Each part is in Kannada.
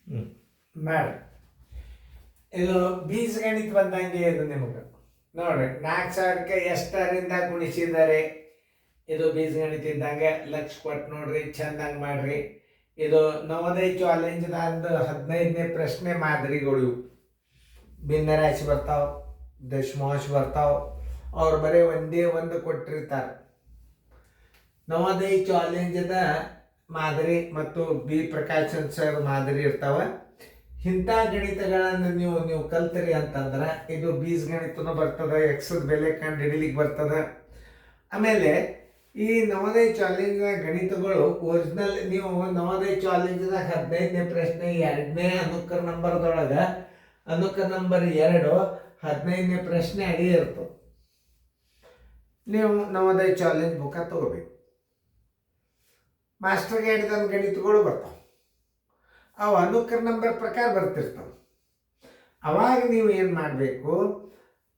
ಹ್ಞೂ ಮಾಡಿ. ಇದು ಬೀಜಗಣಿತ ಬಂದಂಗೆ ಇದು ನಿಮಗೆ ನೋಡ್ರಿ. 4,000ಕ್ಕೆ ಎಷ್ಟರಿಂದ ಗುಣಿಸಿದರೆ ಇದು ಬೀಜಗಣಿತ ಇದ್ದಂಗೆ ಲಕ್ಷ ಕೊಟ್ಟು ನೋಡ್ರಿ, ಚಂದಂಗೆ ಮಾಡ್ರಿ. ಇದು ನವೋದಯ ಚಾಲೆಂಜ್ನ 15ನೇ ಪ್ರಶ್ನೆ ಮಾದರಿಗಳು. ಭಿನ್ನರಾಶಿ ಬರ್ತಾವ, ದಶಮಾಂಶ ಬರ್ತಾವ. ಅವ್ರು ಬರೀ ಒಂದೇ ಒಂದು ಕೊಟ್ಟಿರ್ತಾರೆ. ನವೋದಯ ಚಾಲೆಂಜ್ದ ಮಾದರಿ ಮತ್ತು ಬಿ ಪ್ರಕಾಶನ್ ಸರ್ ಮಾದರಿ ಇರ್ತಾವ. ಇಂಥ ಗಣಿತಗಳನ್ನು ನೀವು ಕಲ್ತಿರಿ ಅಂತಂದ್ರೆ ಇದು ಬೀಜಗಣಿತನೂ ಬರ್ತದೆ, ಎಕ್ಸದ ಬೆಲೆ ಕಂಡು ಹಿಡಿಲಿಕ್ಕೆ ಬರ್ತದೆ. ಆಮೇಲೆ ಈ ನವೋದಯ ಚಾಲೆಂಜ್ನ ಗಣಿತಗಳು ಒರಿಜಿನಲ್ ನೀವು ನವೋದಯ ಚಾಲೆಂಜ್ದಾಗ 15ನೇ ಪ್ರಶ್ನೆ 2ನೇ ಅನುಕರ ನಂಬರ್ದೊಳಗೆ ಅನುಕರ ನಂಬರ್ 2 15ನೇ ಪ್ರಶ್ನೆ ಅಡಿ ಇರ್ತದೆ. ನೀವು ನವೋದಯ ಚಾಲೆಂಜ್ ಬುಕ್ಕ ತಗೋಬೇಕು. ಮಾಸ್ಟರ್ ಗೈಡ್ದ ಗಣಿತಗಳು ಬರ್ತಾವೆ, ಅವು ಅನುಕರ ನಂಬರ್ ಪ್ರಕಾರ ಬರ್ತಿರ್ತಾವೆ. ಅವಾಗ ನೀವು ಏನು ಮಾಡಬೇಕು,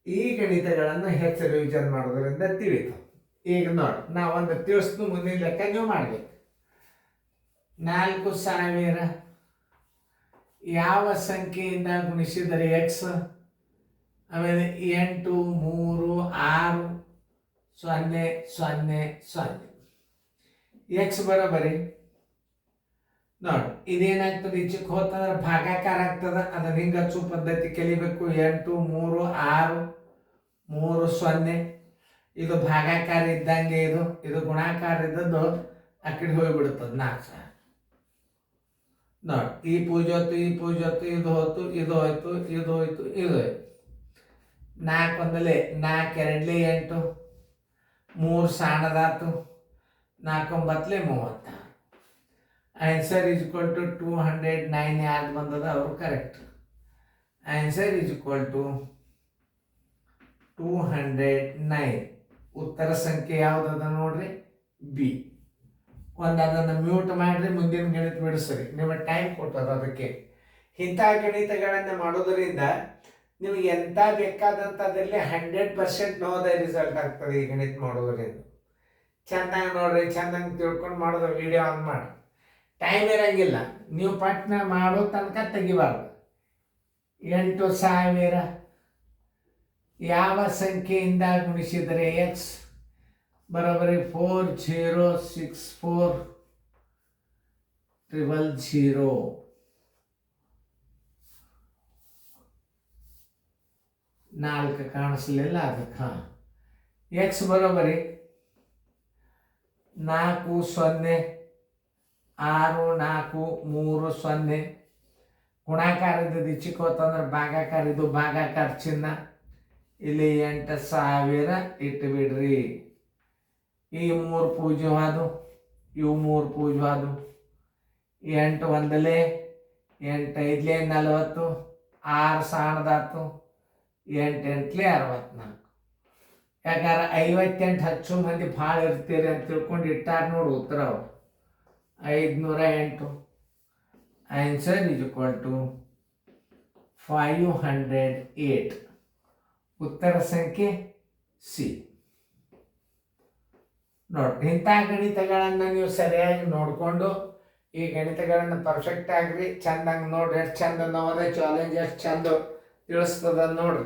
ಈ ಗಣಿತಗಳನ್ನು ಹೆಚ್ಚು ರಿವಿಷನ್ ಮಾಡೋದ್ರಿಂದ ತಿಳಿತಾವೆ. ಈಗ ನೋಡಿ, ನಾವು ಒಂದು ತಿಳಿಸ್ತು, ಮುಂದಿನ ಲೆಕ್ಕ ನೀವು ಮಾಡಬೇಕು. 4,000 ಯಾವ ಸಂಖ್ಯೆಯಿಂದ ಗುಣಿಸಿದರೆ ಎಕ್ಸ್. ಆಮೇಲೆ 8, 3, 6, 0, 0, 0 ಎಕ್ಸ್ ಬರೋಬರಿ. ನೋಡಿ ಇದೇನಾಗ್ತದೆ, ಈಚೆಗೆ ಹೋತಂದ್ರೆ ಭಾಗಾಕಾರ ಆಗ್ತದೆ. ಅದನ್ನ ಹಿಂಗೆ ಹಚ್ಚು ಪದ್ಧತಿ ಕಲಿಬೇಕು. 8, 3, 6, 3, 0 ಇದು ಭಾಗಾಕಾರ ಇದ್ದಂಗೆ. ಇದು ಗುಣಾಕಾರ ಇದ್ದದ್ದು ಆ ಕಡೆ ಹೋಗಿಬಿಡ್ತದೆ 4,000. ನೋಡಿ ಈ ಪೂಜೆ ಹೊತ್ತು, ಈ ಪೂಜೆ ಹೊತ್ತು, ಇದು ಹೊತ್ತು, ಇದು ಹೋಯ್ತು, ಇದು ಹೋಯ್ತು, ಇದು ಹೋಯ್ತು. 4 ಒಂದಲೇ 4 2 8, 3 ಸಣ್ಣದಾತು, 4 9 36. Answer is equal to 209. ಯಾರು ಬಂದದ ಅವರು correct. Answer is equal to 209. ಉತ್ತರ ಸಂಖ್ಯೆ ಯಾವುದದ ನೋಡ್ರಿ, ಬಿ. ಒಂದು ಅದನ್ನು ಮ್ಯೂಟ್ ಮಾಡಿರಿ, ಮುಂದಿನ ಗಣಿತ ಬಿಡಿಸ್ರಿ. ನಿಮಗೆ ಟೈಮ್ ಕೊಟ್ಟದ ಅದಕ್ಕೆ. ಇಂಥ ಗಣಿತಗಳನ್ನು ಮಾಡೋದರಿಂದ ನಿಮಗೆ ಎಂಥ ಬೇಕಾದಂಥದ್ರಲ್ಲಿ 100% ನವೋದಯ ರಿಸಲ್ಟ್ ಆಗ್ತದೆ ಈ ಗಣಿತ ಮಾಡೋದ್ರಿಂದ. ಚೆಂದಾಗಿ ನೋಡ್ರಿ, ಚೆಂದಂಗೆ ತಿಳ್ಕೊಂಡು ಮಾಡೋದು. ವಿಡಿಯೋ ಆನ್ ಮಾಡಿ. ಟೈಮ್ ಇರಂಗಿಲ್ಲ, ನೀವು ಪಟ್ನ ಮಾಡೋ ತನಕ ತೆಗಿಬಾರ್ದು. 8,000 ಯಾವ ಸಂಖ್ಯೆಯಿಂದ ಗುಣಿಸಿದರೆ ಎಕ್ಸ್ ಬರೋಬರಿ 406400. 4 ಕಾಣಿಸ್ಲಿಲ್ಲ ಅದಕ್ಕೆ. ಎಕ್ಸ್ ಬರೋಬರಿ 4 0 6 4 3 0. ಗುಣಾಕಾರ ಇದ್ದದ್ದು ಈಚೆಗೆ ಹೋತಂದ್ರೆ ಭಾಗಾಕಾರ, ಇದು ಭಾಗಾಕಾರ ಚಿಹ್ನ. ಇಲ್ಲಿ 8,000 ಇಟ್ಟು ಬಿಡ್ರಿ. ಈ 3 ಪೂಜೆ ಅದು, ಇವು 3 ಪೂಜೆ ಅದು. 8 ಒಂದಲೇ 8 5 40, 6 ಸಣ್ಣದಾತು, 8 8 64. ಯಾಕಂದ್ರೆ 58 ಹಚ್ಚು ಮಂದಿ ಭಾಳ ಇರ್ತೀರಿ ಅಂತ ತಿಳ್ಕೊಂಡು ಇಟ್ಟಾರ ನೋಡಿ ಉತ್ತರ ಅವರು. 508. Answer is equal to 508. ಉತ್ತರ ಸಂಖ್ಯೆ ಸಿ. ನೋಡಿ, ಇಂಥ ಗಣಿತಗಳನ್ನು ನೀವು ಸರಿಯಾಗಿ ನೋಡಿಕೊಂಡು ಈ ಗಣಿತಗಳನ್ನು ಪರ್ಫೆಕ್ಟ್ ಆಗ್ರಿ. ಚಂದಂಗೆ ನೋಡ್ರಿ. ಎಷ್ಟು ಚಂದ ನವೋದಯ ಚಾಲೆಂಜ್ ಎಷ್ಟು ಚಂದ ತಿಳಿಸ್ತದ ನೋಡ್ರಿ.